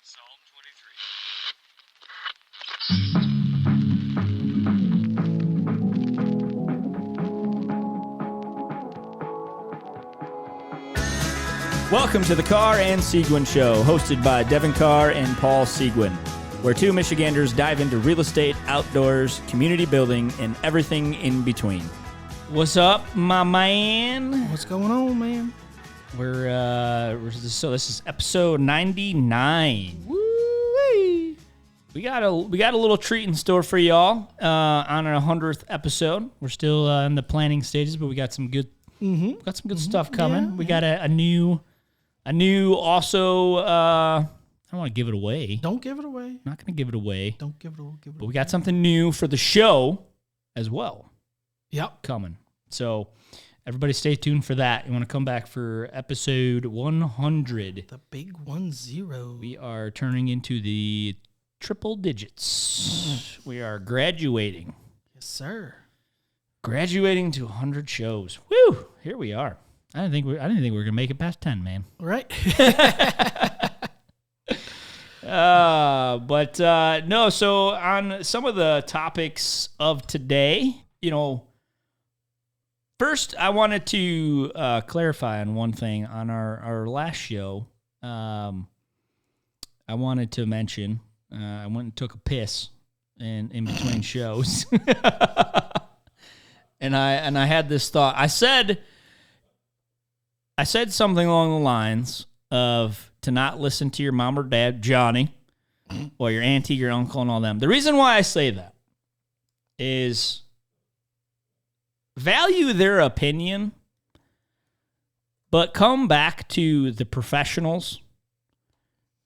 Psalm 23. Welcome to the Carr and Seguin Show, hosted by Devon Carr and Paul Seguin, where two Michiganders dive into real estate, outdoors, community building, and everything in between. What's up, my man? What's going on, man? So this is episode 99. Woo-wee. We got a little treat in store for y'all on our 100th episode. We're still in the planning stages, but we got some good stuff coming. Yeah, we got a new also. I don't want to give it away. Don't give it away. Not going to give it away. Don't give it away. But we got something new for the show as well. Yep. Coming. So everybody stay tuned for that. You want to come back for episode 100. The big 10. We are turning into the triple digits. We are graduating. Yes, sir. Graduating to 100 shows. Woo! Here we are. I didn't think we were gonna make it past 10, man. Right. No. So on some of the topics of today, first I wanted to clarify on one thing on our last show. I wanted to mention I went and took a piss in between shows. And I had this thought. I said something along the lines of to not listen to your mom or dad, Johnny, or your auntie, your uncle, and all them. The reason why I say that is value their opinion, but come back to the professionals,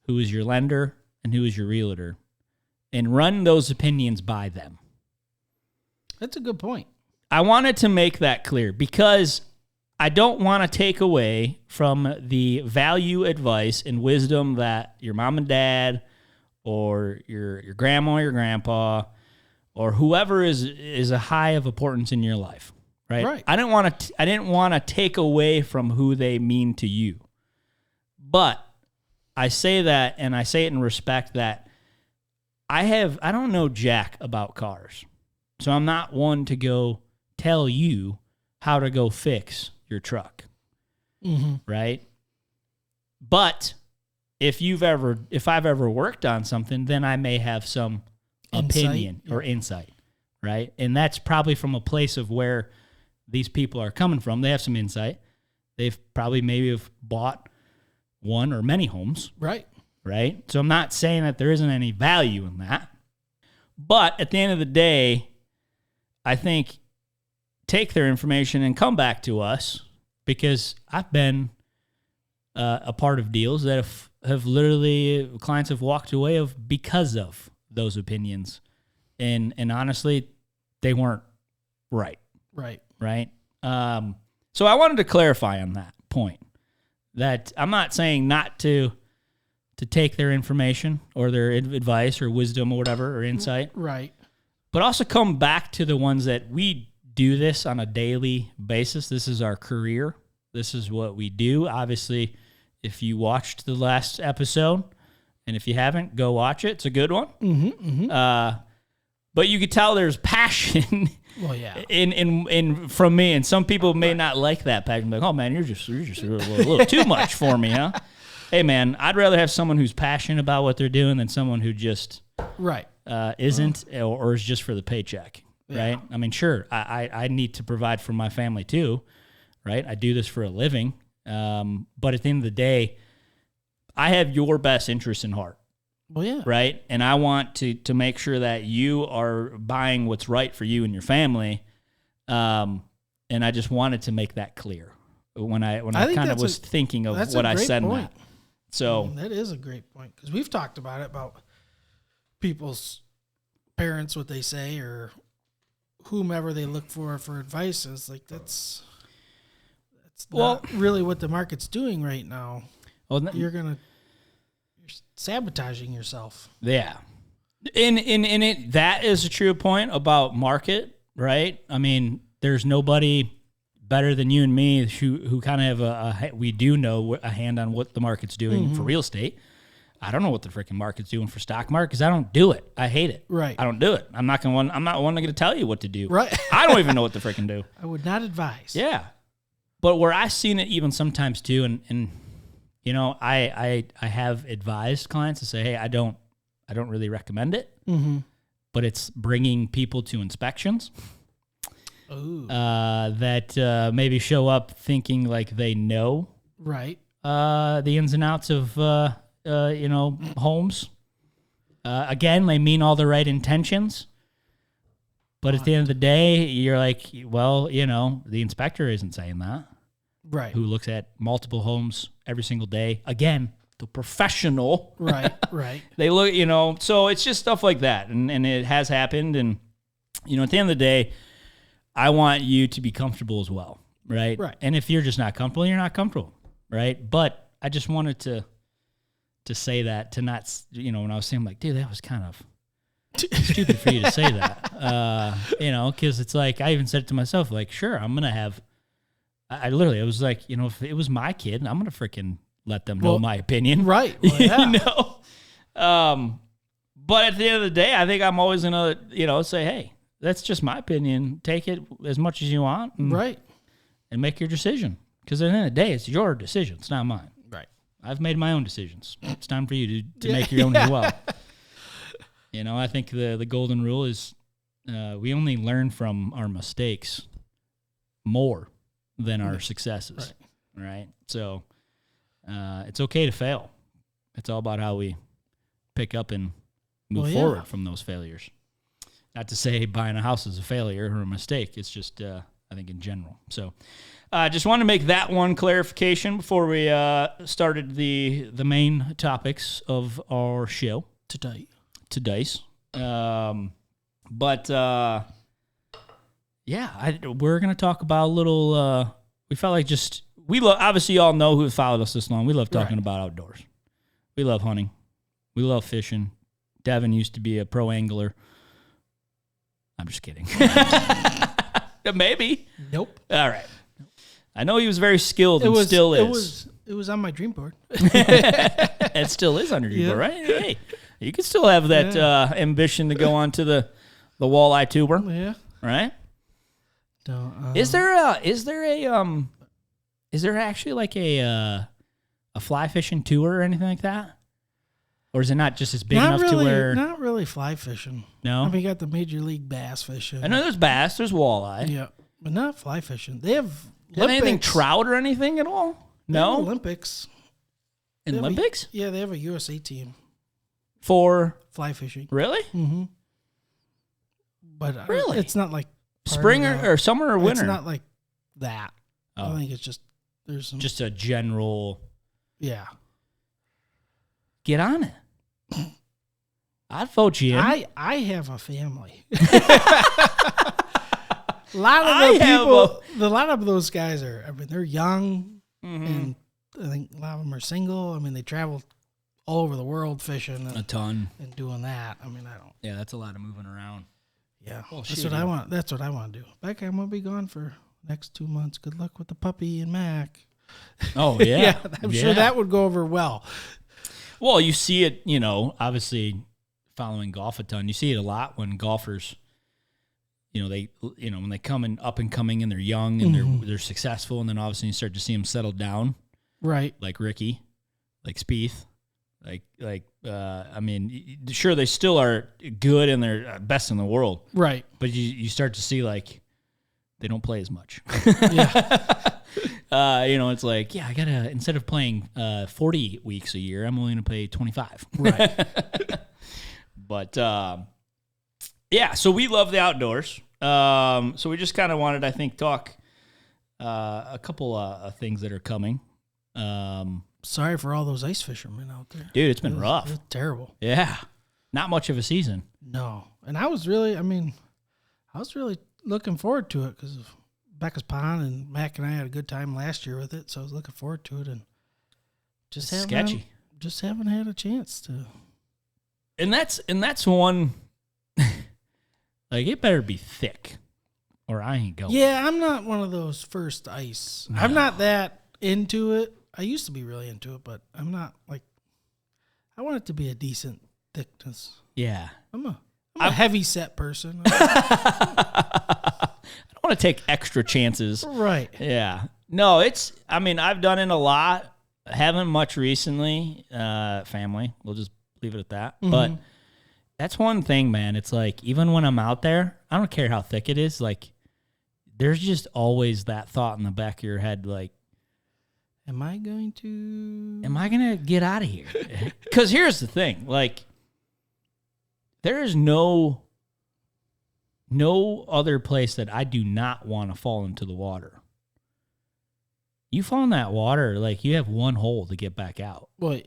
who is your lender and who is your realtor, and run those opinions by them. That's a good point. I wanted to make that clear because I don't want to take away from the value, advice, and wisdom that your mom and dad or your grandma or your grandpa or whoever is a high of importance in your life, right? Right. I didn't want to take away from who they mean to you. But I say that, and I say it in respect that I don't know jack about cars. So I'm not one to go tell you how to go fix your truck, right? But if I've ever worked on something, then I may have some opinion or insight, right? And that's probably from a place of where these people are coming from. They have some insight. They've probably maybe have bought one or many homes, right? So I'm not saying that there isn't any value in that, but at the end of the day, I think take their information and come back to us, because I've been a part of deals that have literally clients have walked away of because of those opinions, and honestly, they weren't right. So I wanted to clarify on that point that I'm not saying not to take their information or their advice or wisdom or whatever or insight, right? But also come back to the ones that we do this on a daily basis. This is our career. This is what we do. Obviously, if you watched the last episode, and if you haven't, go watch it. It's a good one. But you could tell there's passion. Well, yeah. In from me, and some people may not like that passion. Like, oh man, you're just a little too much for me, huh? Hey man, I'd rather have someone who's passionate about what they're doing than someone who just isn't or is just for the paycheck. Yeah. Right? I mean, sure, I need to provide for my family too, right? I do this for a living. But at the end of the day, I have your best interest in heart. Well, yeah. Right? And I want to make sure that you are buying what's right for you and your family. And I just wanted to make that clear when I kind of was thinking of what I said in that. So that is a great point, because we've talked about it, about people's parents, what they say, or whomever they look for advice is like, that's not really what the market's doing right now. Well, you're sabotaging yourself. Yeah. That is a true point about market, right? I mean, there's nobody better than you and me who kind of have we do know a hand on what the market's doing for real estate. I don't know what the freaking market's doing for stock market because I don't do it. I hate it. Right. I don't do it. I'm not one going to tell you what to do. Right. I don't even know what to freaking do. I would not advise. Yeah. But where I've seen it even sometimes too, and you know, I have advised clients to say, hey, I don't really recommend it. Mm-hmm. But it's bringing people to inspections Ooh. that maybe show up thinking like they know Right. the ins and outs of you know, homes. Again, they mean all the right intentions, but at the end of the day, you're like, well, you know, the inspector isn't saying that. Right. Who looks at multiple homes every single day? Again, the professional. Right. Right. They look, you know, so it's just stuff like that, and it has happened, and you know, at the end of the day, I want you to be comfortable as well, right? Right. And if you're just not comfortable, you're not comfortable, right? But I just wanted to say that, to not, you know, when I was saying, like, dude, that was kind of stupid for you to say that, you know, because it's like, I even said it to myself, like, sure, I'm going to have, I literally, it was like, you know, if it was my kid, I'm going to freaking let them know my opinion. Right. Well, yeah. You know? But at the end of the day, I think I'm always going to, you know, say, hey, that's just my opinion. Take it as much as you want. And, Right. And make your decision. Because at the end of the day, it's your decision. It's not mine. Right. I've made my own decisions. It's time for you to make your own as well. You know, I think the golden rule is we only learn from our mistakes more than our successes. Right? So it's okay to fail. It's all about how we pick up and move forward from those failures. Not to say buying a house is a failure or a mistake. It's just, I think, in general. So just wanted to make that one clarification before we started the main topics of our show Today. But yeah, we're going to talk about a little, we felt like just, obviously you all know who followed us this long. We love talking about outdoors. We love hunting. We love fishing. Devon used to be a pro angler. I'm just kidding. Maybe. Nope. All right. I know he was very skilled and still is. It was on my dream board. It still is on your dream board, right? Hey, you can still have that ambition to go onto the walleye tuber, Yeah. right? Don't, Is there actually like a fly fishing tour or anything like that? Or is it not just as big enough to where... Not really fly fishing. No? I mean, you got the Major League bass fishing. I know there's bass, there's walleye. Yeah, but not fly fishing. They have Do they have anything trout or anything at all? They have No? Olympics. In Olympics? Yeah, they have a USA team. For... Fly fishing. Really? Mm-hmm. But Really? it's not like... Spring or summer or winter? It's not like that. Oh. I think it's just... There's some... Just a general... Yeah. Get on it. I'd vote you in. I have a family. A lot of those guys are, I mean, they're young, and I think a lot of them are single. I mean, they travel all over the world fishing. A ton. And doing that. I mean, I don't. Yeah, that's a lot of moving around. Yeah. Well, that's what I want. That's what I want to do. Becca, I'm going to be gone for next 2 months. Good luck with the puppy and Mac. Oh, yeah. Yeah, I'm sure that would go over well. Well, you see it, you know, obviously following golf a ton, you see it a lot when golfers, you know, when they come in up and coming and they're young and they're successful, and then all of a sudden you start to see them settle down. Right. Like Ricky, like Spieth, I mean, sure, they still are good and they're best in the world. Right. But you start to see, like, they don't play as much. Yeah. You know, it's like, yeah, I got to, instead of playing 40 weeks a year, I'm only going to play 25. Right. But, yeah, so we love the outdoors. So we just kind of wanted, I think, talk a couple of things that are coming. Sorry for all those ice fishermen out there. Dude, it's been rough. It's terrible. Yeah. Not much of a season. No. And I was really looking forward to it because of Becca's Pond, and Mac and I had a good time last year with it, so I was looking forward to it, and just haven't had a chance to. And that's one, like, it better be thick or I ain't going. Yeah, I'm not one of those first ice. No. I'm not that into it. I used to be really into it, but I'm not, like, I want it to be a decent thickness. Yeah. I'm a heavy set person. I don't want to take extra chances. Right. Yeah. No, I've done it a lot. Haven't much recently. Family. We'll just leave it at that. Mm-hmm. But that's one thing, man. It's like, even when I'm out there, I don't care how thick it is. Like, there's just always that thought in the back of your head, like, Am I going to get out of here? Because here's the thing. Like, there is no other place that I do not want to fall into the water. You fall in that water, like, you have one hole to get back out. Boy.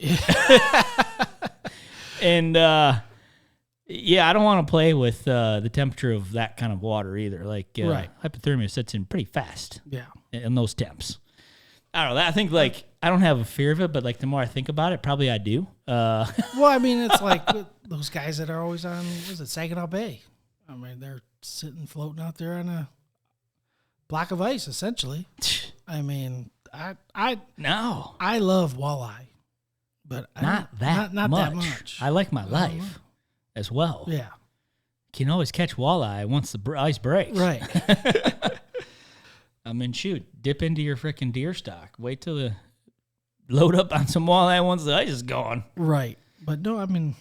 And, yeah, I don't want to play with the temperature of that kind of water either. Like, right. Hypothermia sets in pretty fast Yeah. in those temps. I don't know. I think, like, I don't have a fear of it, but, like, the more I think about it, probably I do. Well, I mean, it's like those guys that are always on, Saginaw Bay. I mean, they're sitting, floating out there on a block of ice, essentially. I mean, I love walleye, but not that much. I like my life as well. Yeah. You can always catch walleye once the ice breaks. Right. I mean, shoot, dip into your freaking deer stock. Wait till load up on some walleye once the ice is gone. Right. But no, I mean,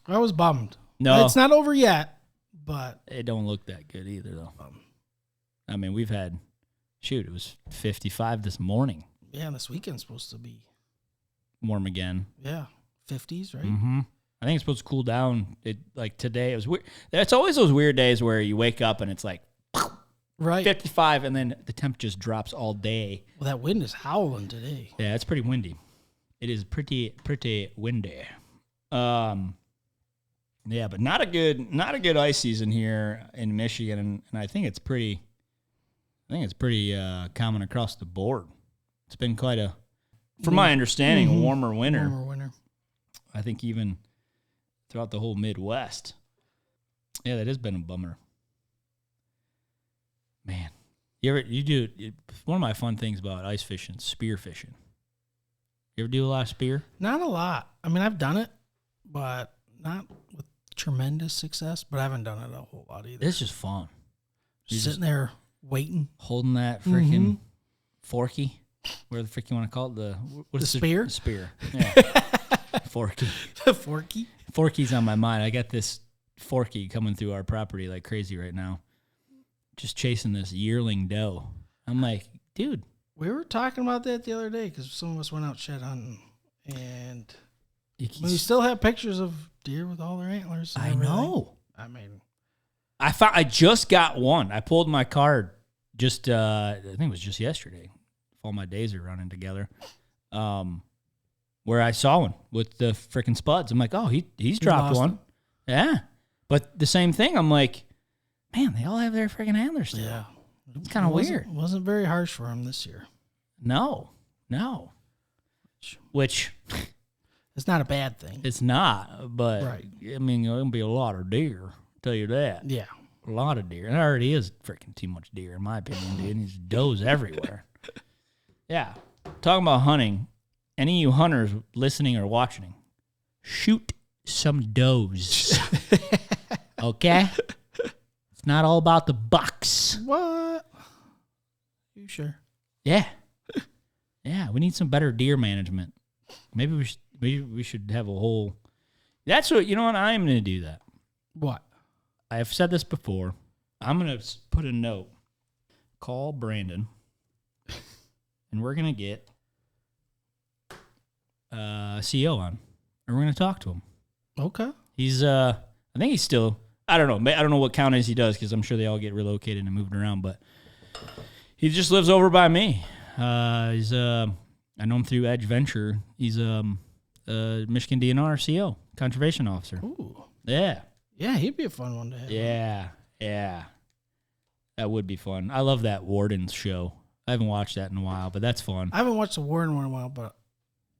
I was bummed. No. It's not over yet, but. It don't look that good either, though. I mean, we've had, it was 55 this morning. Yeah, and this weekend's supposed to be. Warm again. Yeah, 50s, right? Mm-hmm. I think it's supposed to cool down. Like today, it was weird. It's always those weird days where you wake up and it's like, right, 55, and then the temp just drops all day. Well, that wind is howling today. Yeah, it's pretty windy. It is pretty windy. Yeah, but not a good ice season here in Michigan, and I think it's pretty common across the board. It's been quite from my understanding, a warmer winter. Warmer winter. I think even throughout the whole Midwest. Yeah, that has been a bummer. Man, one of my fun things about ice fishing, spear fishing. You ever do a lot of spear? Not a lot. I mean, I've done it, but not with tremendous success. But I haven't done it a whole lot either. It's just fun. Sitting there waiting, holding that freaking forky. Where the frick you want to call it? The spear? The spear. Yeah. Forky. The forky? Forky's on my mind. I got this forky coming through our property like crazy right now. Just chasing this yearling doe. I'm like, dude. We were talking about that the other day because some of us went out shed hunting. And we still have pictures of deer with all their antlers. I know. I mean. I just got one. I pulled my card just, I think it was just yesterday. All my days are running together. Where I saw one with the freaking spuds. I'm like, oh, he's dropped one. Yeah. But the same thing, I'm like, man, they all have their freaking antlers still. Yeah. It's kind of weird. It wasn't very harsh for him this year. No. Which it's not a bad thing. It's not, but right. I mean, there's going to be a lot of deer, I'll tell you that. Yeah. A lot of deer. And it already is freaking too much deer, in my opinion, dude. There's does everywhere. Yeah. Talking about hunting, any of you hunters listening or watching, shoot some does. Okay? It's not all about the bucks. What? You sure? Yeah. Yeah, we need some better deer management. Maybe we should have a whole... That's what... You know what? I am going to do that. What? I have said this before. I'm going to put a note. Call Brandon. And we're going to get a CO on. And we're going to talk to him. Okay. He's, I think he's still, I don't know. I don't know what counties he does because I'm sure they all get relocated and moved around. But he just lives over by me. I know him through Edge Venture. He's Michigan DNR CO, conservation officer. Ooh. Yeah. Yeah, he'd be a fun one to have. Yeah. That would be fun. I love that Warden's show. I haven't watched that in a while, but that's fun. I haven't watched the Warden one in a while, but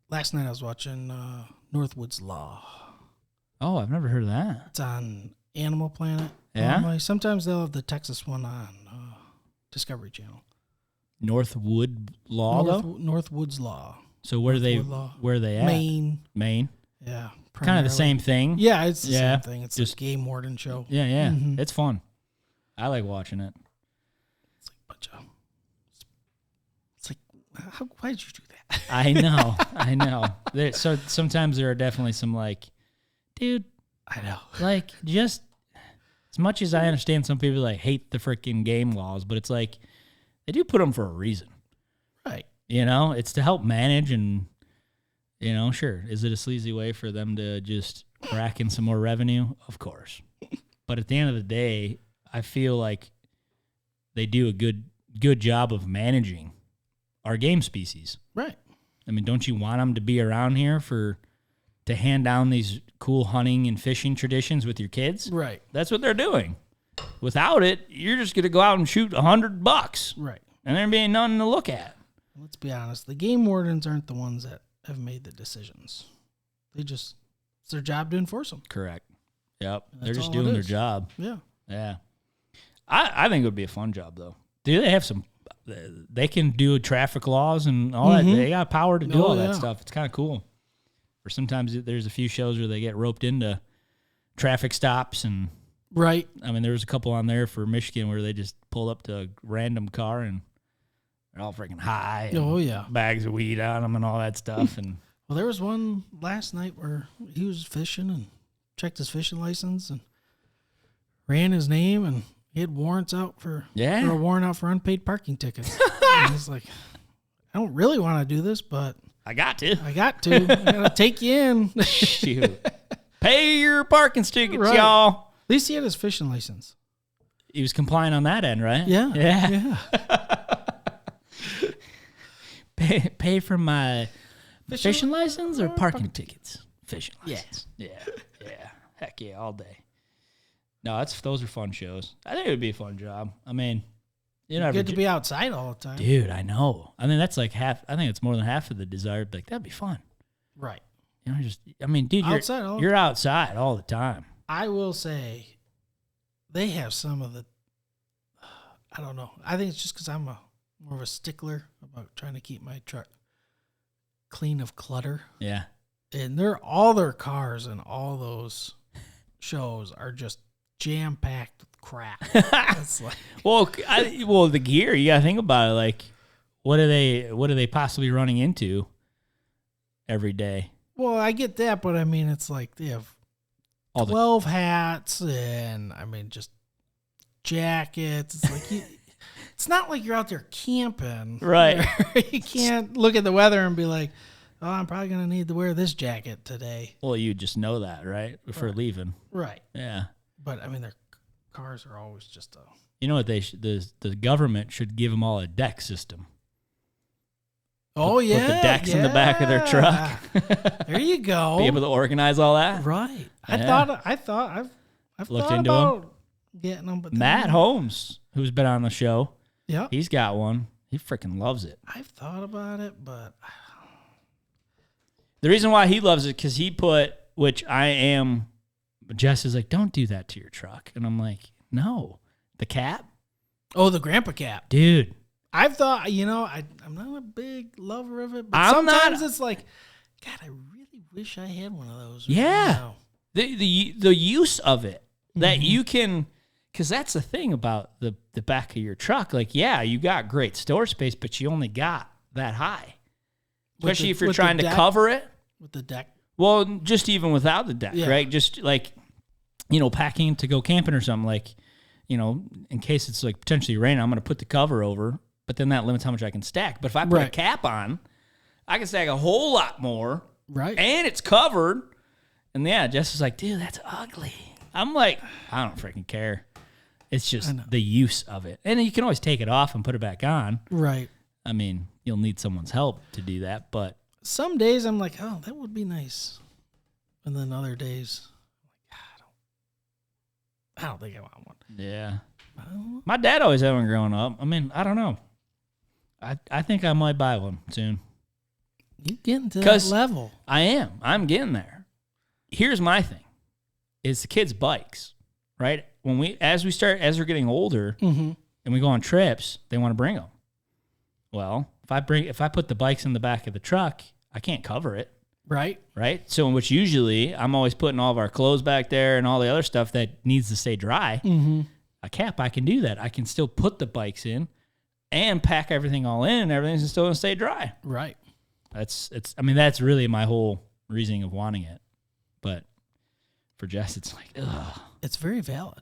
last night I was watching Northwood's Law. Oh, I've never heard of that. It's on Animal Planet. Yeah? Sometimes they'll have the Texas one on Discovery Channel. Northwood Law, though? Northwood's Law. So where are they at? Maine. Maine? Yeah. Kind of the primarily. same thing. Yeah, it's the Yeah, same thing. It's just- a game warden show. Yeah, yeah. Mhm. It's fun. I like watching it. It's like, bunch of, it's like, why did you do that? I know. I know. So sometimes there are definitely some like, dude, I know. like just as much as I understand some people like hate the freaking game laws, but it's like they do put them for a reason. Right. You know, it's to help manage and, you know, sure. Is it a sleazy way for them to just rack in some more revenue? Of course. But at the end of the day, I feel like they do a good job of managing our game species. Right. I mean, don't you want them to be around here to hand down these cool hunting and fishing traditions with your kids? Right. That's what they're doing. Without it, you're just going to go out and shoot $100 Right. and there being nothing to look at. Let's be honest. The game wardens aren't the ones that have made the decisions. It's their job to enforce them. Correct. Yep. That's They're just all doing it their is. job. Yeah. Yeah. I think it would be a fun job, though. Do they have some... They can do traffic laws and all that. They got power to do Oh, all yeah. that stuff. It's kind of cool. Or sometimes there's a few shows where they get roped into traffic stops. And, Right. I mean, there was a couple on there for Michigan where they just pulled up to a random car and they're all freaking high. And Oh, yeah. bags of weed on them and all that stuff. And Well, there was one last night where he was fishing and checked his fishing license and ran his name and he had warrants out for Yeah. or a warrant out for unpaid parking tickets. And he's like, I don't really want to do this, but I got to. I got to. I gotta take you in. At Shoot. Pay your parking tickets, Right. y'all. least he had his fishing license. He was complying on that end, right? Yeah. Yeah. Yeah. Pay for my fishing license or parking parking- tickets? Fishing license. Yeah. Yeah. Heck yeah, all day. No, those are fun shows. I think it would be a fun job. I mean, you know, Good to be outside all the time. dude, I know. I mean, that's like half. I think it's more than half of the desire. Like that'd be fun. Right. You know, I mean, dude, Outside you're outside all the time. I will say they have some of the, I don't know. I think it's just because I'm more of a stickler about trying to keep my truck clean of clutter. Yeah. And all their cars and all those shows are just jam packed with crap. It's like, Well, the gear, you gotta think about it. Like, what are they possibly running into every day? well, I get that, but I mean, it's like they have All the 12 hats and I mean, just jackets. It's like it's not like you're out there camping, Right. where you can't look at the weather and be like, "Oh, I'm probably gonna need to wear this jacket today." well, you just know that, right? For leaving. Right. Yeah. But I mean, their cars are always just You know what the government should give them all a deck system. Oh Put yeah, the decks in the back of their truck. There you go. Be able to organize all that. Right. Yeah. I've Looked thought into about getting them, but then- Matt Holmes, who's been on the show, Yeah. he's got one. He freaking loves it. I've thought about it, but The reason why he loves it because he put, which I am, Jess is like, don't do that to your truck. And I'm like, no. The cap? the grandpa cap. Dude. I've thought, I'm not a big lover of it, but I'm not- sometimes it's like, God, I really wish I had one of those. right Yeah. now. The use of it that you can, because that's the thing about the back of your truck. Like, yeah, you got great store space, but you only got that high. With Especially the- if you're with the trying to deck. cover it. With the deck. Well, just even without the deck, Yeah. right? Just like, packing to go camping or something, like, in case it's like potentially raining, I'm going to put the cover over, but then that limits how much I can stack. But if I put a Right. cap on, I can stack a whole lot more, Right. and it's covered. And yeah, Jess is like, dude, that's ugly. I'm like, I don't freaking care. It's just the use of it. And then you can always take it off and put it back on. Right. I mean, you'll need someone's help to do that, but Some days I'm like, oh, that would be nice. And then other days, I'm like, I don't think I want one. yeah. I don't know. My dad always had one growing up. I mean, I don't know. I think I might buy one soon. You getting to that 'Cause- level. I am. I'm getting there. Here's my thing. It's the kids' bikes, right? As we're getting older Mm-hmm. and we go on trips, they want to bring them. Well, if I put the bikes in the back of the truck, I can't cover it. Right. right? So, in which usually I'm always putting all of our clothes back there and all the other stuff that needs to stay dry. Mm-hmm. A cap, I can do that. I can still put the bikes in and pack everything all in, and everything's still gonna stay dry. Right. That's really my whole reasoning of wanting it. But for Jess, it's like, ugh. It's very valid.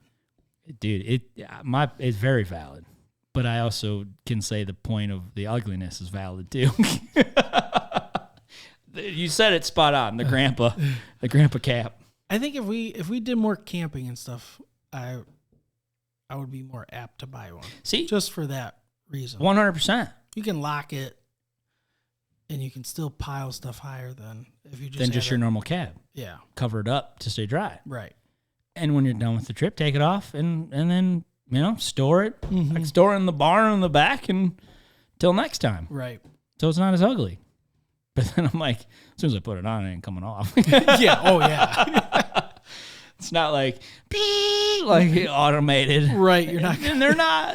Dude, it's very valid. But I also can say the point of the ugliness is valid too. You said it spot on. The grandpa cap. I think if we did more camping and stuff, I would be more apt to buy one. See, Just for that reason. 100%. You can lock it, and you can still pile stuff higher than if you just Than just had your it- normal cab. Yeah. Cover it up to stay dry. Right. And when you're done with the trip, take it off and then, store it. Mhm. Like store it in the barn in the back and till next time. Right. So it's not as ugly. But then I'm like, as soon as I put it on, it ain't coming off. Yeah. Oh yeah. It's not like automated. Right. You're not. And they're not,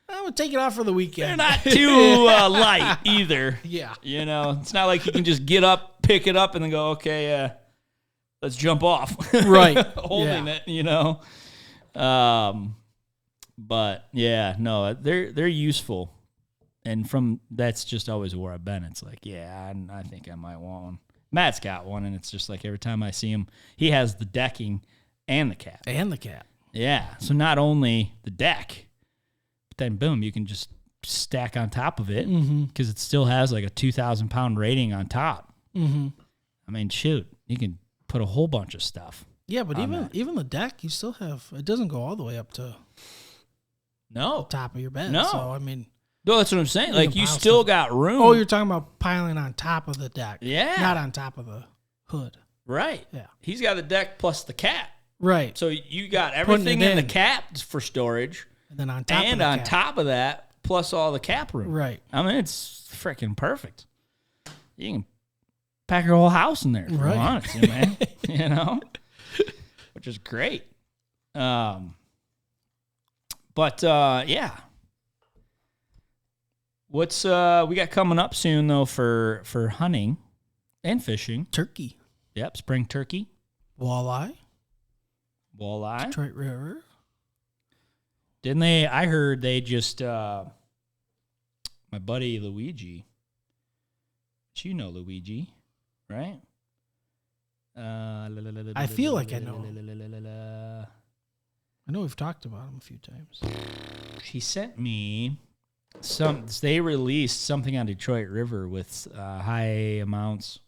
I would take it off for the weekend. they're not too light either. Yeah. It's not like you can just get up, pick it up, and then go, okay, let's jump off. Right. Holding Yeah. it, But yeah, no, they're useful. And that's just always where I've been. It's like, yeah, I think I might want one. Matt's got one, and it's just like every time I see him, he has the decking and the cap. And the cat. Yeah. So not only the deck, but then boom, you can just stack on top of it because it still has like a 2,000 pound rating on top. Mm-hmm. I mean, shoot, you can put a whole bunch of stuff. Yeah, but on that. even the deck, you still have. It doesn't go all the way up to No. top of your bed. No. So I mean. No, that's what I'm saying. You Like, can you pile still stuff. got room. Oh, you're talking about piling on top of the deck. Yeah. Not on top of the hood. Right. Yeah. He's got the deck plus the cap. Right. So you got everything it in the in. cap for storage. And then on top And of the on cap. top of that, plus all the cap room. Right. I mean, it's freaking perfect. You can pack your whole house in there if Right. you want to, man. Which is great. But yeah. What's we got coming up soon though for hunting and fishing? Turkey. Yep, spring turkey, Walleye. walleye. Detroit River. Didn't they? I heard they just my buddy Luigi. You know Luigi, right? I feel like I know. I know we've talked about him a few times. He sent me they released something on Detroit River with high amounts.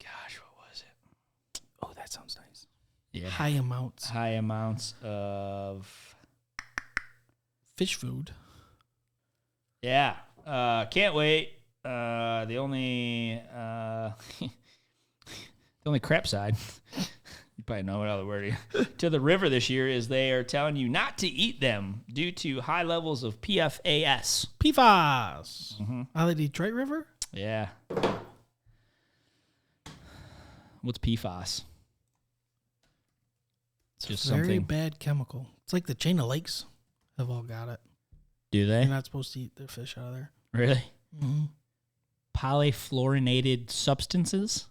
Gosh, what was it? Oh, that sounds nice. Yeah. High amounts. High amounts of Fish food. Yeah. Can't wait. The only crap side, you probably know what other word to the river this year is they are telling you not to eat them due to high levels of PFAS. PFAS. Mm-hmm. On the Detroit River? Yeah. What's PFAS? It's just Very something. bad chemical. It's like the chain of lakes have all got it. Do they? You're not supposed to eat their fish out of there. Really? Mm-hmm. Polyfluorinated substances?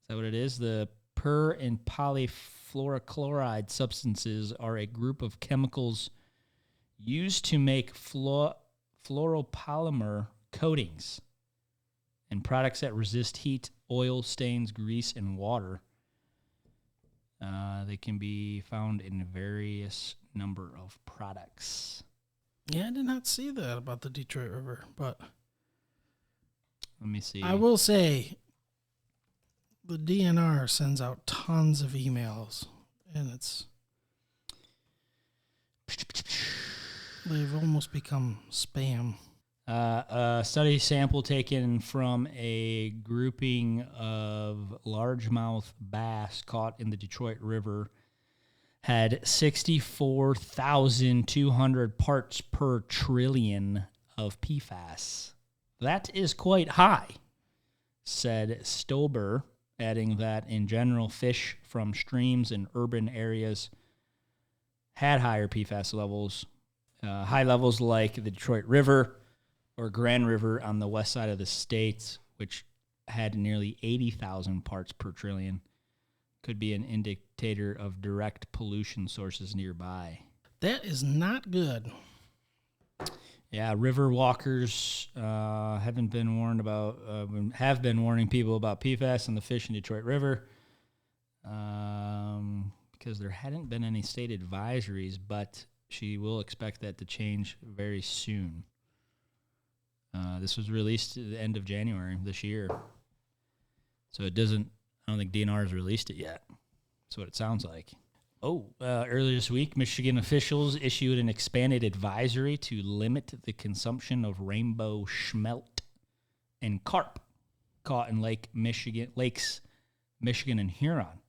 Is that what it is? The per and polyfluorochloride substances are a group of chemicals used to make fluoropolymer coatings and products that resist heat, oil, stains, grease, and water. They can be found in various number of products. Yeah, I did not see that about the Detroit River, but Let me see. I will say the DNR sends out tons of emails, and they've almost become spam. A study sample taken from a grouping of largemouth bass caught in the Detroit River had 64,200 parts per trillion of PFAS. That is quite high, said Stober, adding that in general, fish from streams in urban areas had higher PFAS levels. High levels like the Detroit River or Grand River on the west side of the state which had nearly 80,000 parts per trillion, could be an indicator of direct pollution sources nearby. That is not good. Yeah, river walkers have been warning people about PFAS in the fish in Detroit River because there hadn't been any state advisories, but she will expect that to change very soon. This was released at the end of January this year. So I don't think DNR has released it yet. That's what it sounds like. Earlier this week, Michigan officials issued an expanded advisory to limit the consumption of rainbow smelt and carp caught in lakes Michigan and Huron,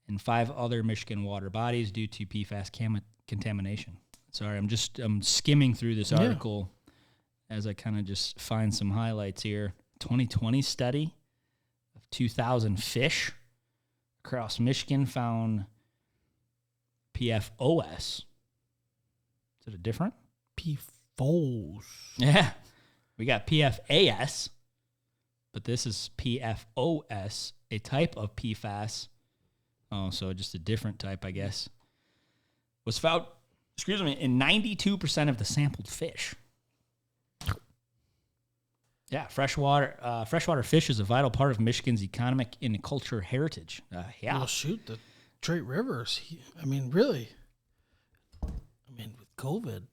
and 5 other Michigan water bodies due to PFAS contamination. Sorry, I'm skimming through this article as I kind of just find some highlights here. 2020 study of 2,000 fish across Michigan found PFOS. Is it a different? PFOS. Yeah. We got PFAS, but this is PFOS, a type of PFAS. Oh, so just a different type, I guess. Was found, in 92% of the sampled fish. Yeah, freshwater fish is a vital part of Michigan's economic and cultural heritage. Well, shoot, the Detroit Rivers. Really. With COVID,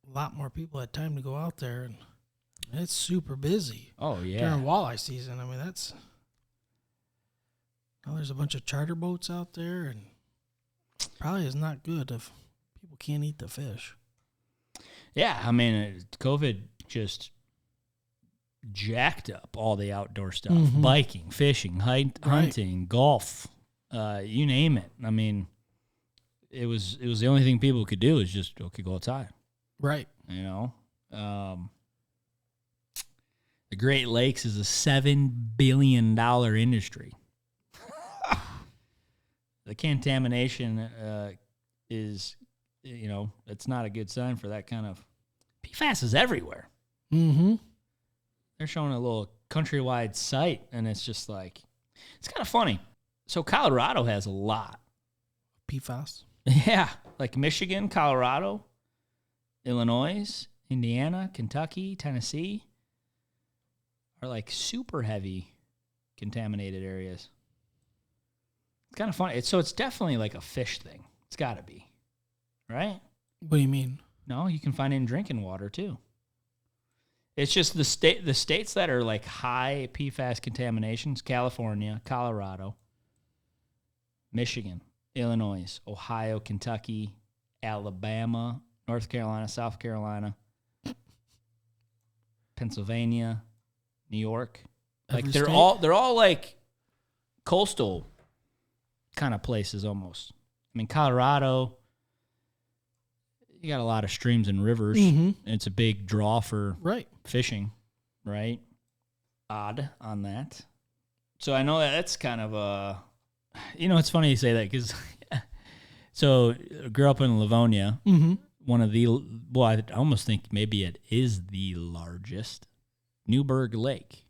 a lot more people had time to go out there, and it's super busy. Oh, yeah. During walleye season, now there's a bunch of charter boats out there, and probably is not good if people can't eat the fish. Yeah, COVID just jacked up all the outdoor stuff. Mm-hmm. Biking, fishing, hunting, golf, you name it. It was the only thing people could do is just go outside. Right. The Great Lakes is a $7 billion industry. The contamination is, it's not a good sign for that kind of. PFAS is everywhere. Mm-hmm. They're showing a little countrywide site, and it's just like, it's kind of funny. So Colorado has a lot. PFAS? Yeah, like Michigan, Colorado, Illinois, Indiana, Kentucky, Tennessee are like super heavy contaminated areas. It's kind of funny. It's definitely like a fish thing. It's got to be, right? What do you mean? No, you can find it in drinking water too. It's just the states that are like high PFAS contaminations: California, Colorado, Michigan, Illinois, Ohio, Kentucky, Alabama, North Carolina, South Carolina, Pennsylvania, New York. Like they're all like coastal kind of places almost. Colorado, you got a lot of streams and rivers, and it's a big draw for fishing, right? Odd on that. So I know that's kind of it's funny you say that because, so I grew up in Livonia, one of the, I almost think maybe it is the largest, Newburgh Lake.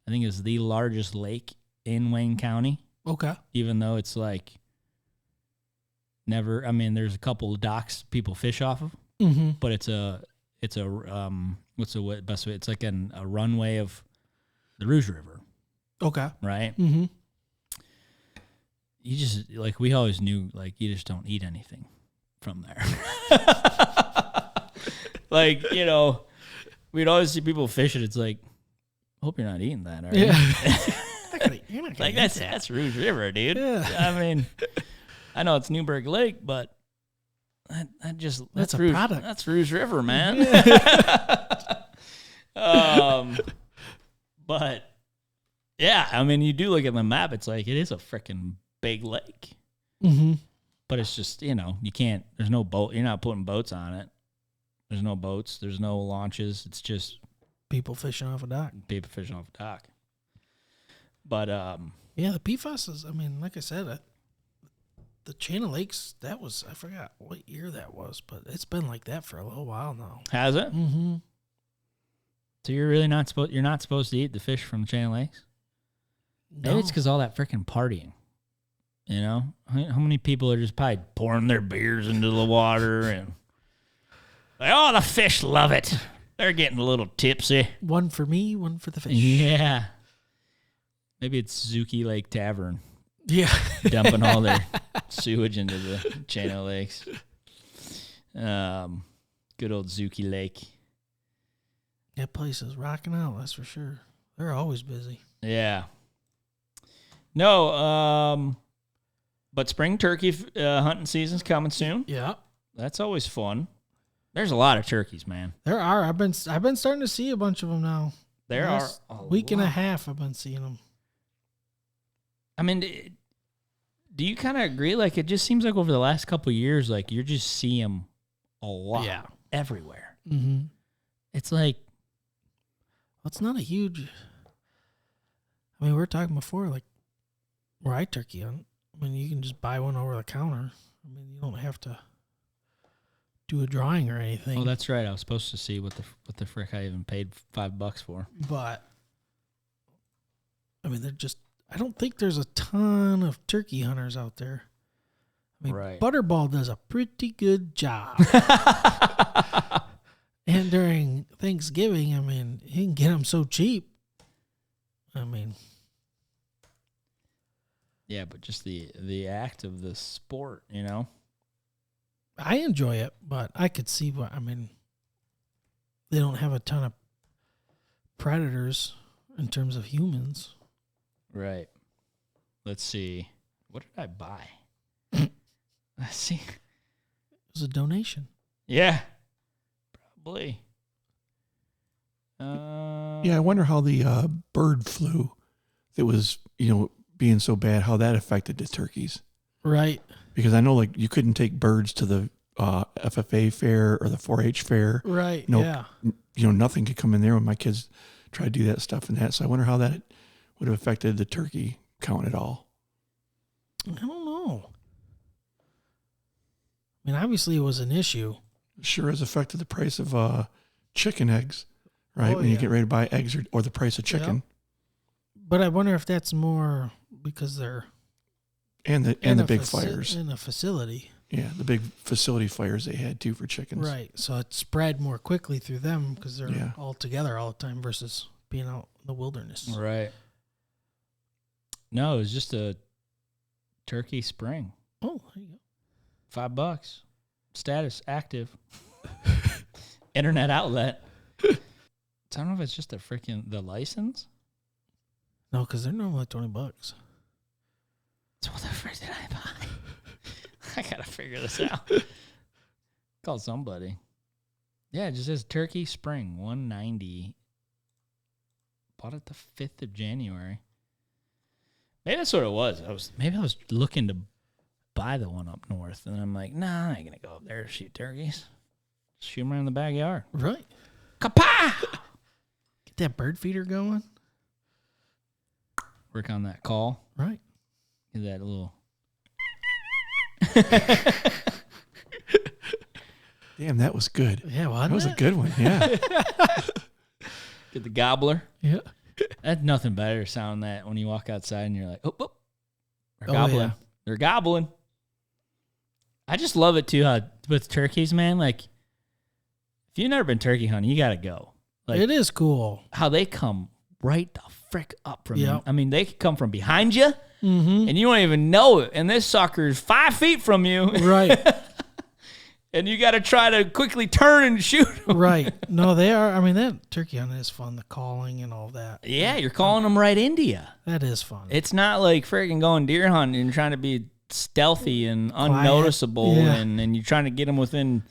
I think it's the largest lake in Wayne County. Okay. Even though it's like there's a couple of docks people fish off of, but it's a what's the best way? It's like a runway of the Rouge River. Okay. Right? Mm-hmm. You just, we always knew, you just don't eat anything from there. We'd always see people fishing. It's like, hope you're not eating that, are you? You're not gonna eat that's Rouge River, dude. Yeah. I know it's Newburgh Lake, but that's a product. That's Rouge River, man. But yeah, you do look at the map. It's like it is a freaking big lake. Mm-hmm. But it's just you can't. There's no boat. You're not putting boats on it. There's no boats. There's no launches. It's just people fishing off a dock. But the PFAS is. Like I said, the chain of lakes. That was, I forgot what year that was, but it's been like that for a little while now. Has it? Mm-hmm. So you're really not supposed. You're not supposed to eat the fish from the Chain of Lakes. Maybe it's because all that freaking partying. You know, how many people are just probably pouring their beers into the water and like, oh, the fish love it. They're getting a little tipsy. One for me, one for the fish. Yeah. Maybe it's Zuki Lake Tavern. Yeah. Dumping all their sewage into the Chain of Lakes. Good old Zuki Lake. That place is rocking out, that's for sure. They're always busy. Yeah. No, but spring turkey hunting season's coming soon. Yeah. That's always fun. There's a lot of turkeys, man. There are. I've been starting to see a bunch of them now. There are a week and a half I've been seeing them. I mean, do you kind of agree? Like, it just seems like over the last couple of years, like, you're just seeing them a lot everywhere. Mm-hmm. It's like... Well, it's not a huge... I mean, we were talking before, like, where I turkey hunt. I mean, you can just buy one over the counter. I mean, you don't have to do a drawing or anything. Oh, that's right. I was supposed to see what the frick I even paid $5 for. But, I mean, they're just... I don't think there's a ton of turkey hunters out there. I mean, Butterball does a pretty good job. And during Thanksgiving, I mean, he can get them so cheap. I mean... Yeah, but just the act of the sport, you know? I enjoy it, but I could see what... I mean, they don't have a ton of predators in terms of humans. Right. Let's see. What did I buy? Let's see. It was a donation. Yeah. Probably. Yeah, I wonder how the bird flu that was, being so bad, how that affected the turkeys. Right. Because I know, like, you couldn't take birds to the FFA fair or the 4-H fair. Right, yeah. Nothing could come in there when my kids tried to do that stuff and that. So I wonder how that would have affected the turkey count at all. I don't know. I mean, obviously it was an issue. It sure has affected the price of chicken eggs, right? When you get ready to buy eggs or the price of chicken. Yep. But I wonder if that's more because they're... And the big fires. In a facility. Yeah, the big facility fires they had, too, for chickens. Right, so it spread more quickly through them because they're all together all the time versus being out in the wilderness. Right. No, it was just a turkey spring. Oh, there you go. $5. Status active. Internet outlet. I don't know if it's just the license. No, because they're normally $20. So what the frick did I buy? I gotta figure this out. Call somebody. Yeah, it just says Turkey Spring, $190. Bought it the 5th of January. Maybe that's what it was. I was looking to buy the one up north, and I'm like, nah, I ain't gonna go up there to shoot turkeys. Shoot them around the backyard. Right. Kapow! Get that bird feeder going. Work on that call. Right. Get that little... Damn, that was good. Yeah, well, that was a good one. Yeah. Get the gobbler. Yeah. That's nothing better sound that when you walk outside and you're like, oh, they're gobbling. Yeah. They're gobbling. I just love it too, how with turkeys, man, like if you've never been turkey hunting, you gotta go. Like, it is cool. How they come right the frick up from you. I mean, they could come from behind you and you don't even know it. And this sucker's 5 feet from you. Right. And you got to try to quickly turn and shoot them. Right. No, they are. I mean, that turkey hunting is fun, the calling and all that. Yeah, you're calling them right into you. That is fun. It's not like freaking going deer hunting and trying to be stealthy and unnoticeable. And you're trying to get them within,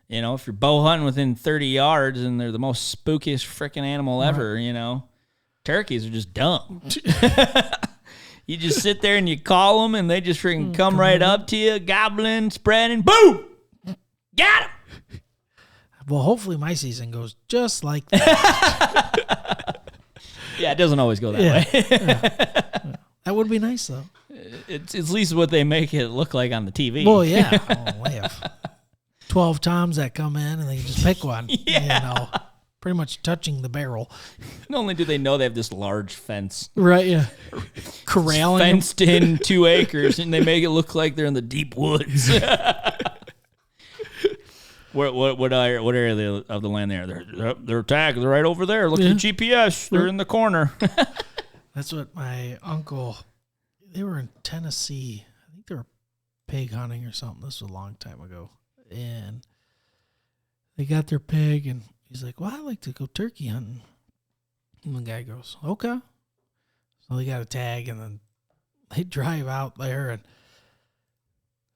if you're bow hunting within 30 yards and they're the most spookiest freaking animal ever, Turkeys are just dumb. You just sit there and you call them and they just freaking come right up to you, gobbling, spreading, boom! Got him! Well, hopefully my season goes just like that. Yeah, it doesn't always go that way. Yeah. That would be nice, though. It's at least what they make it look like on the TV. Well, yeah. Oh, they have 12 toms that come in and they just pick one. Yeah. pretty much touching the barrel. Not only do they know they have this large fence, Right, yeah. Corralling them. fenced in 2 acres, and they make it look like they're in the deep woods. What area of the land they're tagged? They're right over there. Look at the GPS. They're in the corner. That's what my uncle, they were in Tennessee. I think they were pig hunting or something. This was a long time ago. And they got their pig, and he's like, well, I like to go turkey hunting. And the guy goes, okay. So they got a tag, and then they drive out there, and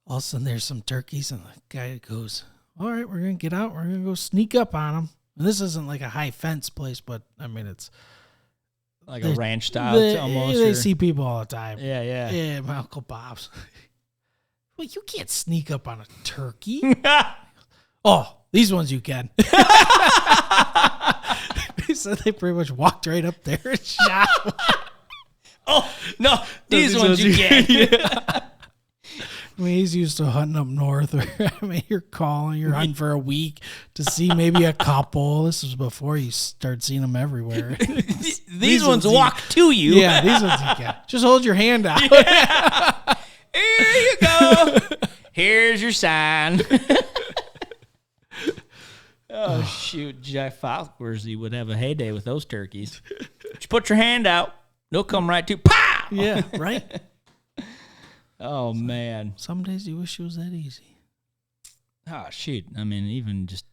all of a sudden there's some turkeys, and the guy goes, all right, we're going to get out. We're going to go sneak up on them. And this isn't like a high fence place, but, I mean, it's Like a ranch style almost. They see people all the time. Yeah, yeah. Yeah, my Uncle Bob's. Well, you can't sneak up on a turkey. Oh, these ones you can. He said they pretty much walked right up there and shot them. Oh, no, these ones you can't. Yeah. I mean, he's used to hunting up north. Or, I mean, you're hunting for a week to see maybe a couple. This was before you start seeing them everywhere. These ones walk to you. Yeah, these ones you can. Just hold your hand out. Yeah. Here you go. Here's your sign. Oh, shoot. Jack Falkworthy would have a heyday with those turkeys. Just put your hand out. They'll come right to you. Pow! Yeah, right? Oh, man. Some days you wish it was that easy. Oh, shoot. I mean, even just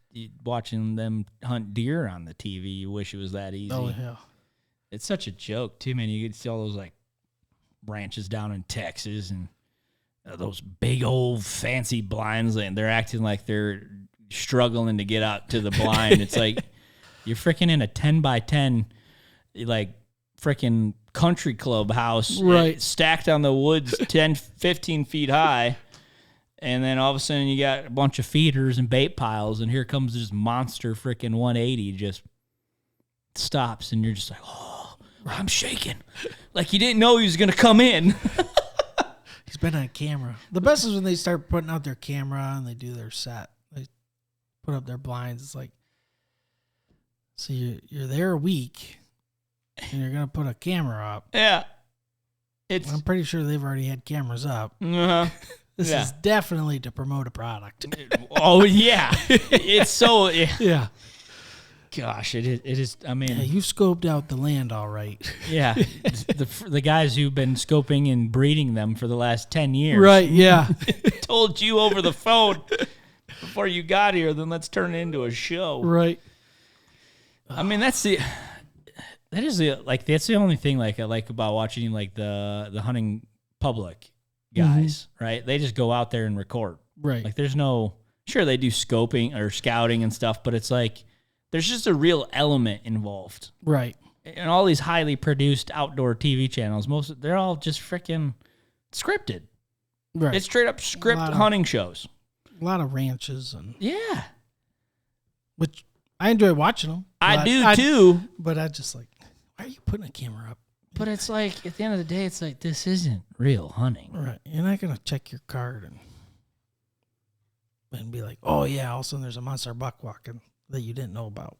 watching them hunt deer on the TV, you wish it was that easy. Oh, yeah. It's such a joke, too, man. You could see all those, like, ranches down in Texas and those big old fancy blinds, and they're acting like they're struggling to get out to the blind. It's like you're freaking in a 10 by 10, like, freaking country club house, right, stacked on the woods 10, 15 feet high, and then all of a sudden you got a bunch of feeders and bait piles, and here comes this monster freaking 180 just stops, and you're just like, oh, I'm shaking. Like you didn't know he was going to come in. He's been on camera. The best is when they start putting out their camera and they do their set. They put up their blinds. It's like, so you're there a week, and you're going to put a camera up. Yeah. I'm pretty sure they've already had cameras up. Uh-huh. This is definitely to promote a product. Oh, yeah. It's so... Yeah. Gosh, it is. I mean... Yeah, you scoped out the land all right. Yeah. The guys who've been scoping and breeding them for the last 10 years. Right, yeah. Told you over the phone before you got here, then let's turn it into a show. Right. I mean, that's the only thing like I like about watching like the hunting public guys, right? They just go out there and record. Right. Like there's no, sure they do scoping or scouting and stuff, but it's like there's just a real element involved. Right. And all these highly produced outdoor TV channels, they're all just freaking scripted. Right. It's straight up script hunting shows. A lot of ranches and yeah. Which I enjoy watching them. I do too. But I just like, why are you putting a camera up? But it's like, at the end of the day, it's like, this isn't real hunting. Right. You're not going to check your card and be like, oh, yeah, all of a sudden there's a monster buck walking that you didn't know about.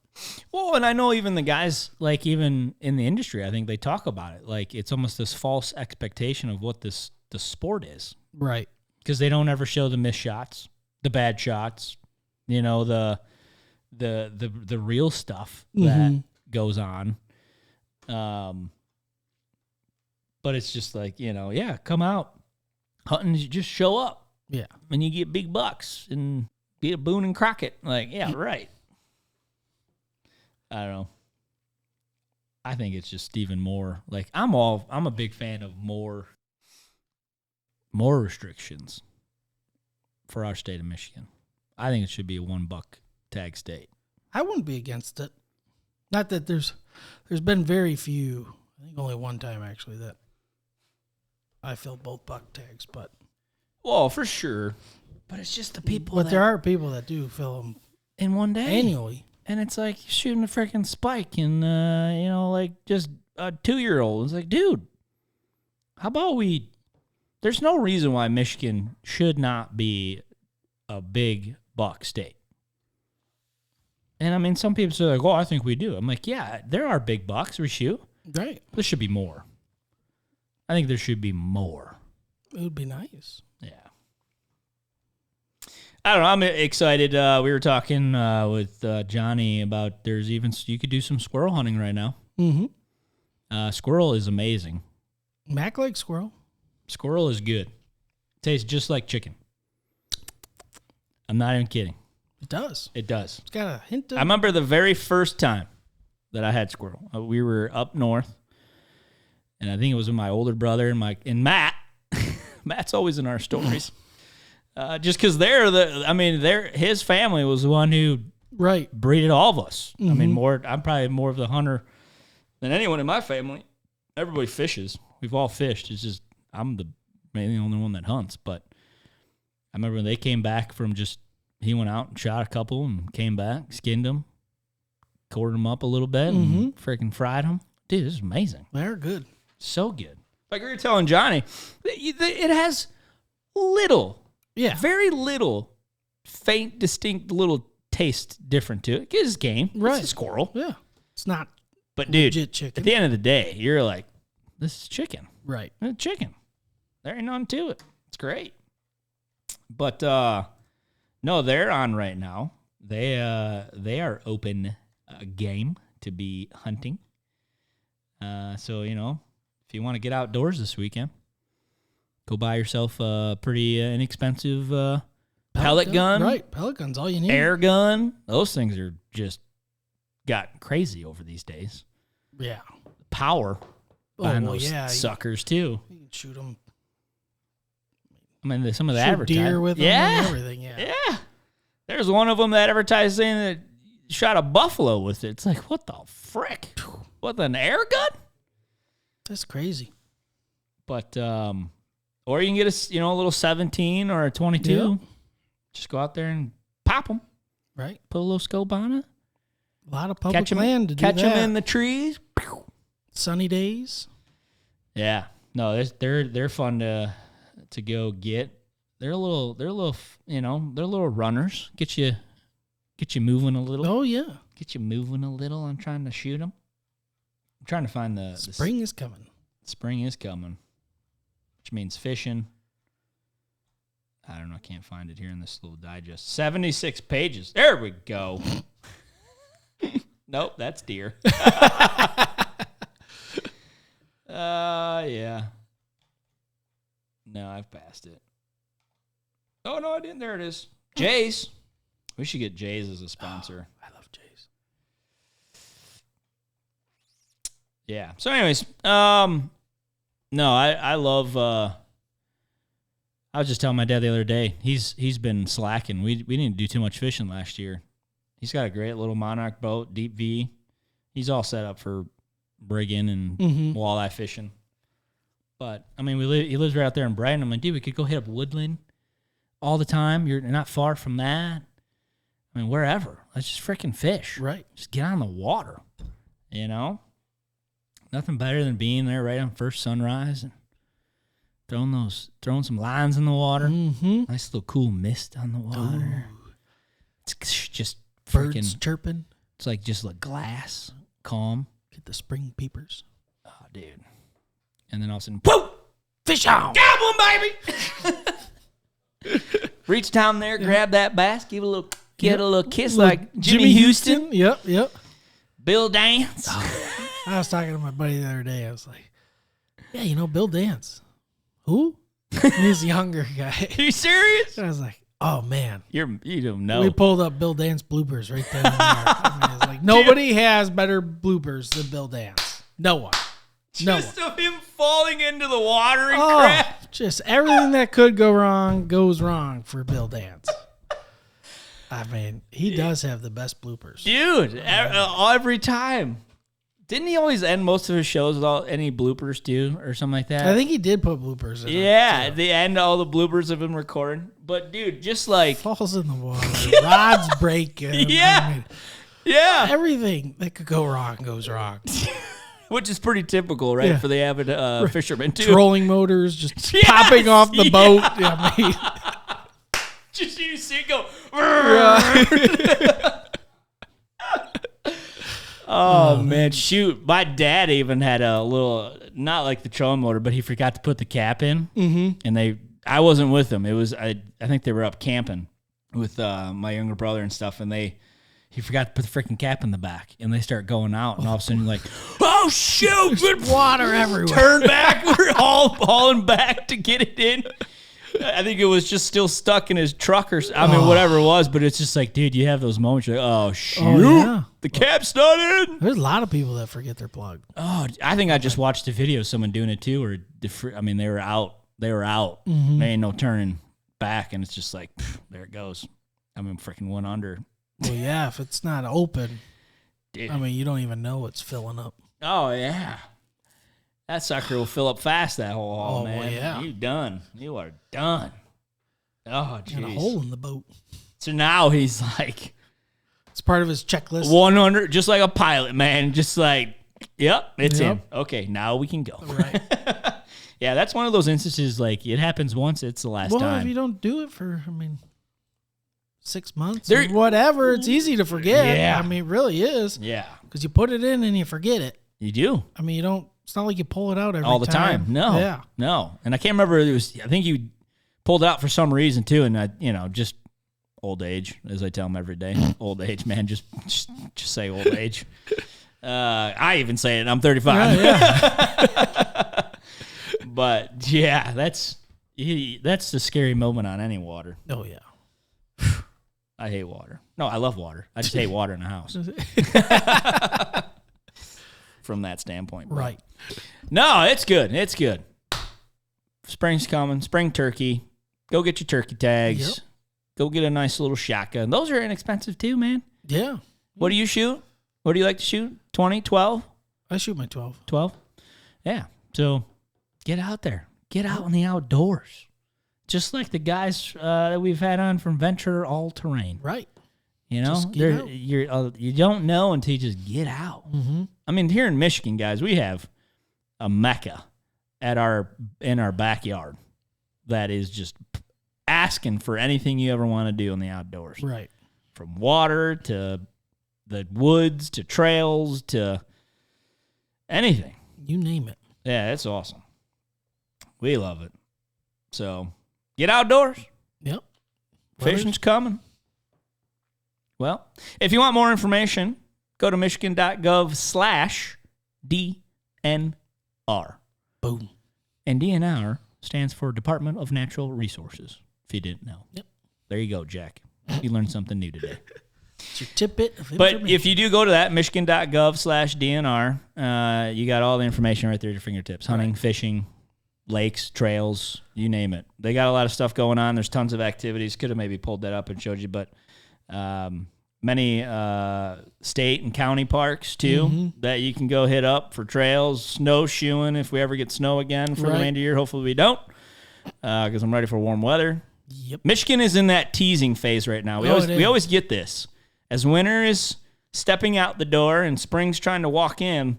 Well, and I know even the guys, like even in the industry, I think they talk about it. Like it's almost this false expectation of what the sport is. Right. Because they don't ever show the missed shots, the bad shots, you know, the real stuff that goes on. But it's just like, you know, yeah, come out hunting, you just show up. Yeah. And you get big bucks and get a Boone and Crockett. Like, yeah, right. I don't know. I think it's just even more like I'm a big fan of more restrictions for our state of Michigan. I think it should be a $1 tag state. I wouldn't be against it. Not that there's been very few. I think only one time actually that I filled both buck tags, but well, for sure. But it's just the people. But there are people that do fill them in one day annually, and it's like shooting a freaking spike and you know, like just a 2-year-old. It's like, dude, how about we? There's no reason why Michigan should not be a big buck state. And I mean, some people say like, "Oh, I think we do." I'm like, "Yeah, there are big bucks we shoot. Right. There should be more. I think there should be more." It would be nice. Yeah. I don't know. I'm excited. We were talking with Johnny about you could do some squirrel hunting right now. Mm-hmm. Squirrel is amazing. Mac likes squirrel. Squirrel is good. Tastes just like chicken. I'm not even kidding. It does. It does. It's got a hint of... I remember the very first time that I had squirrel. We were up north, and I think it was with my older brother and Matt. Matt's always in our stories. Just because his family was the one who breeded all of us. Mm-hmm. I mean, I'm probably more of the hunter than anyone in my family. Everybody fishes. We've all fished. It's just I'm mainly the only one that hunts. But I remember when they came back from he went out and shot a couple and came back, skinned them, quartered them up a little bit, and freaking fried them. Dude, this is amazing. They're good. So good. Like we were telling Johnny, it has very little, faint, distinct little taste different to it. It's game. Right. It's a squirrel. Yeah. It's not but dude, legit chicken. At the end of the day, you're like, this is chicken. Right. It's chicken. There ain't nothing to it. It's great. But no, they're on right now. They are open game to be hunting. So, if you want to get outdoors this weekend, go buy yourself a pretty inexpensive pellet gun. Right, pellet gun's all you need. Air gun. Those things are just gotten crazy over these days. Yeah. Power behind those yeah. suckers, too. You can shoot them. I mean, some of the Shoot advertising. deer with them and everything, yeah. Yeah. There's one of them that advertised saying that shot a buffalo with it. It's like, what the frick? What, an air gun? That's crazy. But, or you can get a little 17 or a 22. Yep. Just go out there and pop them. Right. Put a little scope on it. A lot of public land to do that. Catch them in the trees. Sunny days. Yeah. No, they're fun to go get. They're little runners. Get you moving a little. Oh yeah. Get you moving a little. I'm trying to shoot them. I'm trying to find the spring is coming. Spring is coming, which means fishing. I don't know. I can't find it here in this little digest. 76 pages. There we go. Nope, that's deer. Yeah. No, I've passed it. Oh, no, I didn't. There it is. Jay's. We should get Jay's as a sponsor. I love Jay's. Yeah. So, anyways, no, I love. I was just telling my dad the other day. He's been slacking. We didn't do too much fishing last year. He's got a great little Monarch boat, deep V. He's all set up for brigging and walleye fishing. But I mean, he lives right out there in Brighton. I'm like, dude, we could go hit up Woodland all the time. You're not far from that. I mean, wherever. Let's just freaking fish. Right. Just get on the water. Nothing better than being there right on first sunrise and throwing some lines in the water. Mm-hmm. Nice little cool mist on the water. Ooh. It's just birds freaking chirping. It's like just like glass, calm. Get the spring peepers. Oh, dude. And then all of a sudden, whoa! Fish on! Got one, baby! Reach down there, grab that bass, get a little kiss like Jimmy Houston. Yep. Bill Dance. I was talking to my buddy the other day. I was like, yeah, Bill Dance. Who? He's a younger guy. Are you serious? And I was like, oh, man. You don't know. We pulled up Bill Dance bloopers right then and there. I mean, it's like, nobody has better bloopers than Bill Dance. No one. Just of him falling into the water and crap. Just everything that could go wrong goes wrong for Bill Dance. I mean, he does have the best bloopers. Dude, every time. Didn't he always end most of his shows without any bloopers, too, or something like that? I think he did put bloopers in. Yeah, at the end, all the bloopers of him recording. But, dude, just like... Falls in the water. Rods breaking. Yeah. I mean, yeah. Everything that could go wrong goes wrong. Which is pretty typical, right, for the avid fisherman, too. Trolling motors just popping off the boat. I mean, just you see it go. Oh, man, shoot. My dad even had a little, not like the trolling motor, but he forgot to put the cap in. Mm-hmm. And I wasn't with them. It was, I think they were up camping with my younger brother and stuff, and he forgot to put the freaking cap in the back, and they start going out, and all of a sudden you're like, oh, shoot. There's water everywhere. Turn back. We're all hauling back to get it in. I think it was just still stuck in his truck or whatever it was, but it's just like, dude, you have those moments. You're like, oh, shoot. Oh, yeah. The cap's not in. There's a lot of people that forget their plug. Oh, I think I just watched a video of someone doing it too, or they were out. Mm-hmm. There ain't no turning back, and it's just like, there it goes. Freaking went under. Well, yeah, if it's not open, Dude. you don't even know it's filling up. Oh, yeah. That sucker will fill up fast, that whole haul, man. Well, yeah. You done. You are done. Oh, jeez. Got a hole in the boat. So now he's like... It's part of his checklist. 100, just like a pilot, man. Just like, yep, it's in. Okay, now we can go. Right. Yeah, that's one of those instances, like, it happens once, it's the last time. Well, if you don't do it for, 6 months or whatever, it's easy to forget. Yeah. It really is. Yeah. Because you put it in and you forget it. You do. You don't... It's not like you pull it out every time. All the time. No. Yeah. No. And I can't remember. I think you pulled it out for some reason too. And just old age, as I tell them every day. Old age, man. Just say old age. I even say it. I'm 35. Yeah. But yeah, that's the scary moment on any water. Oh yeah. I hate water. No, I love water. I just hate water in the house. From that standpoint. Bro. Right. No, it's good. It's good. Spring's coming. Spring turkey. Go get your turkey tags. Yep. Go get a nice little shotgun. Those are inexpensive too, man. Yeah. What do you shoot? What do you like to shoot? 20, 12? I shoot my 12. 12? Yeah. So get out there. Get out in the outdoors. Just like the guys that we've had on from Venture All Terrain. Right. You know, you don't know until you just get out. Mm-hmm. Here in Michigan, guys, we have a mecca in our backyard that is just asking for anything you ever want to do in the outdoors. Right. From water to the woods to trails to anything. You name it. Yeah, it's awesome. We love it. So get outdoors. Yep. Fishing's coming. Well, if you want more information, go to michigan.gov/DNR. Boom. And DNR stands for Department of Natural Resources, if you didn't know. Yep. There you go, Jack. You learned something new today. It's your tidbit of But information. if you do go to that, michigan.gov/DNR, you got all the information right there at your fingertips. Hunting, fishing, lakes, trails, you name it. They got a lot of stuff going on. There's tons of activities. Could have maybe pulled that up and showed you, but many state and county parks, too, that you can go hit up for trails, snowshoeing if we ever get snow again for the remainder of the year. Hopefully we don't, because I'm ready for warm weather. Yep. Michigan is in that teasing phase right now. We always get this. As winter is stepping out the door and spring's trying to walk in,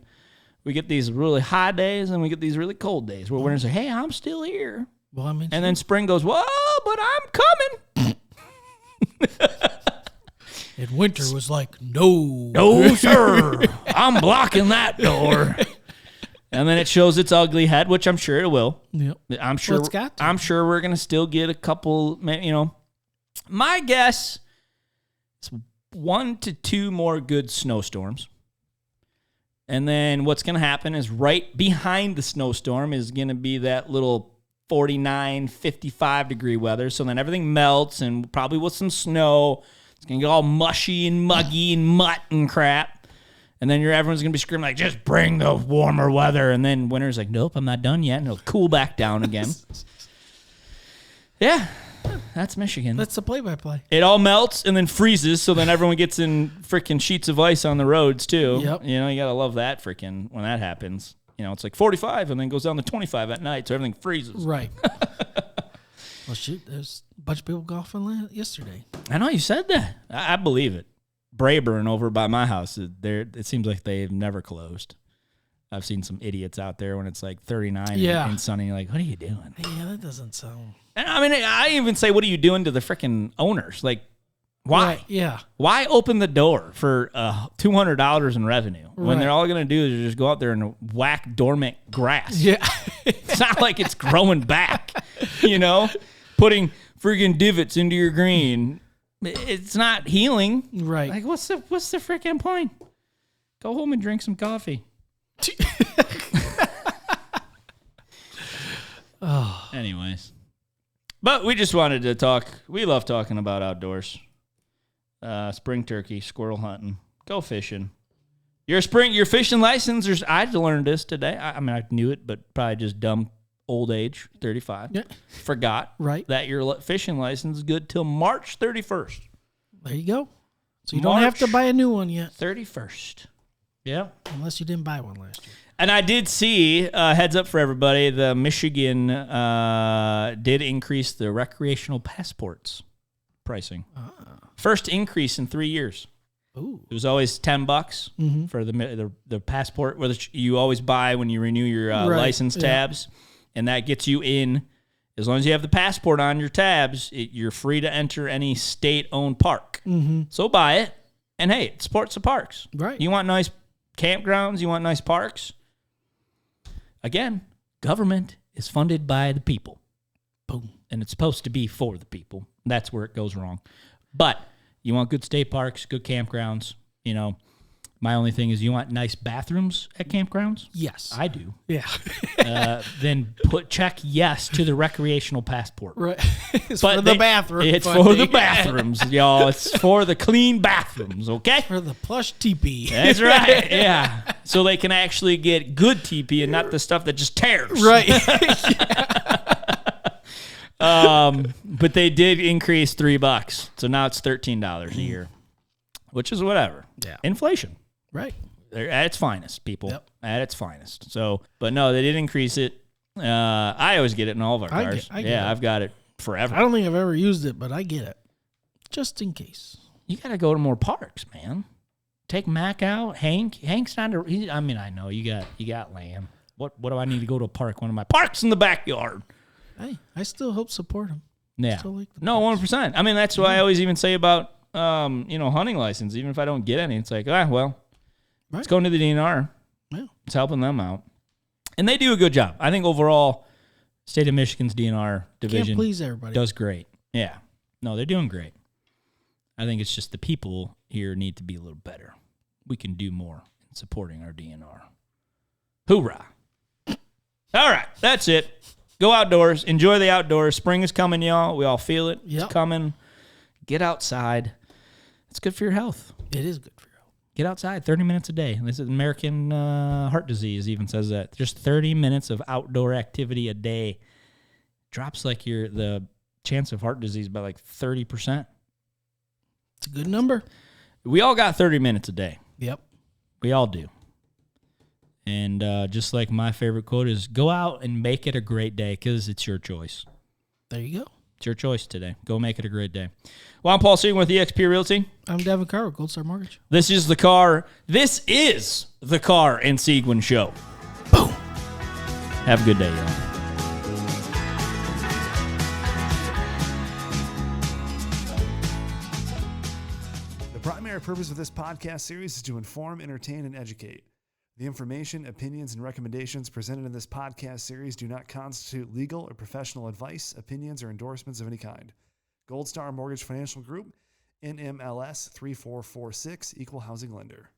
we get these really hot days and we get these really cold days where winter's like, hey, I'm still here. Well, and then spring goes, whoa, but I'm coming. And winter was like, no. No, sir. I'm blocking that door. And then it shows its ugly head, which I'm sure it will. Yep. I'm sure. Well, it's got to. I'm sure we're gonna still get a couple. My guess is 1 to 2 more good snowstorms, and then what's gonna happen is right behind the snowstorm is gonna be that little 49, 55 degree weather. So then everything melts, and probably with some snow, it's gonna get all mushy and muggy and mutt and crap. And then everyone's going to be screaming like, just bring the warmer weather. And then winter's like, nope, I'm not done yet. And it'll cool back down again. Yeah, that's Michigan. That's the play-by-play. It all melts and then freezes, so then everyone gets in freaking sheets of ice on the roads, too. Yep. You got to love that freaking when that happens. It's like 45 and then goes down to 25 at night, so everything freezes. Right. Well, shoot, there's a bunch of people golfing yesterday. I know, you said that. I believe it. Brayburn over by my house, it seems like they've never closed. I've seen some idiots out there when it's like 39 and sunny. Like, what are you doing? Yeah, that doesn't sound... And I even say, what are you doing to the freaking owners? Like, Why? Right, yeah. Why open the door for $200 in revenue when Right. they're all going to do is just go out there and whack dormant grass? Yeah. It's not like it's growing back, you know? Putting freaking divots into your green. It's not healing. Right. Like, what's the freaking point? Go home and drink some coffee. Oh. Anyways. But we just wanted to talk. We love talking about outdoors. Spring turkey, squirrel hunting, go fishing. Your fishing license, I learned this today. I mean, I knew it, but probably just dumb old age, 35. Yeah. Forgot Right. that your fishing license is good till March 31st. There you go. So you don't have to March buy a new one yet, 31st. Yeah. unless you didn't buy one last year. And I did see, heads up for everybody, the Michigan did increase the recreational passports pricing. First increase in 3 years. Ooh. It was always $10 for the passport, which you always buy when you renew your Right, license yeah. tabs, and that gets you in. As long as you have the passport on your tabs, you're free to enter any state-owned park. So buy it, and hey, it supports the parks. Right. You want nice campgrounds, you want nice parks. Again, government is funded by the people. Boom. And it's supposed to be for the people. That's where it goes wrong. But you want good state parks, good campgrounds. You know, my only thing is you want nice bathrooms at campgrounds? Yes. I do. Yeah. Then check yes to the recreational passport. Right. It's But for the bathroom. It's funding. for the bathrooms, y'all. It's for the clean bathrooms, okay? For the plush teepee. That's right. Yeah. So they can actually get good TP and not the stuff that just tears. Right. But they did increase $3, so now it's $13 a year, which is whatever. Yeah. Inflation. Right. They're at its finest, people. Yep. At its finest. So, but no, they did increase it. I always get it in all of our I cars. get it. I've got it forever. I don't think I've ever used it, but I get it. Just in case. You got to go to more parks, man. Take Mac out. Hank's not. I mean, I know you got land. What do I need to go to a park? One of my parks in the backyard. Hey, I still help support them. Yeah. Still like the No, parks. 100%. I mean, that's why I always even say about hunting license. Even if I don't get any, it's like, well, Right. it's going to the DNR. Yeah. It's helping them out, and they do a good job. I think overall, state of Michigan's DNR division Can't please everybody. does great. Yeah. No, they're doing great. I think it's just the people here need to be a little better. We can do more in supporting our DNR. Hoorah. All right, that's it. Go outdoors. Enjoy the outdoors. Spring is coming, y'all. We all feel it. Yep. It's coming. Get outside. It's good for your health. It is good for you. Get outside 30 minutes a day. This is American Heart Disease even says that. Just 30 minutes of outdoor activity a day drops like the chance of heart disease by like 30%. It's a good number. We all got 30 minutes a day. Yep. We all do. And just like my favorite quote is, go out and make it a great day because it's your choice. There you go. It's your choice today. Go make it a great day. Well, I'm Paul Seguin with eXp Realty. I'm Devon Carr with Gold Star Mortgage. This is the Carr and Seguin Show. Boom. Have a good day, y'all. The primary purpose of this podcast series is to inform, entertain, and educate. The information, opinions, and recommendations presented in this podcast series do not constitute legal or professional advice, opinions, or endorsements of any kind. Gold Star Mortgage Financial Group, NMLS 3446, Equal Housing Lender.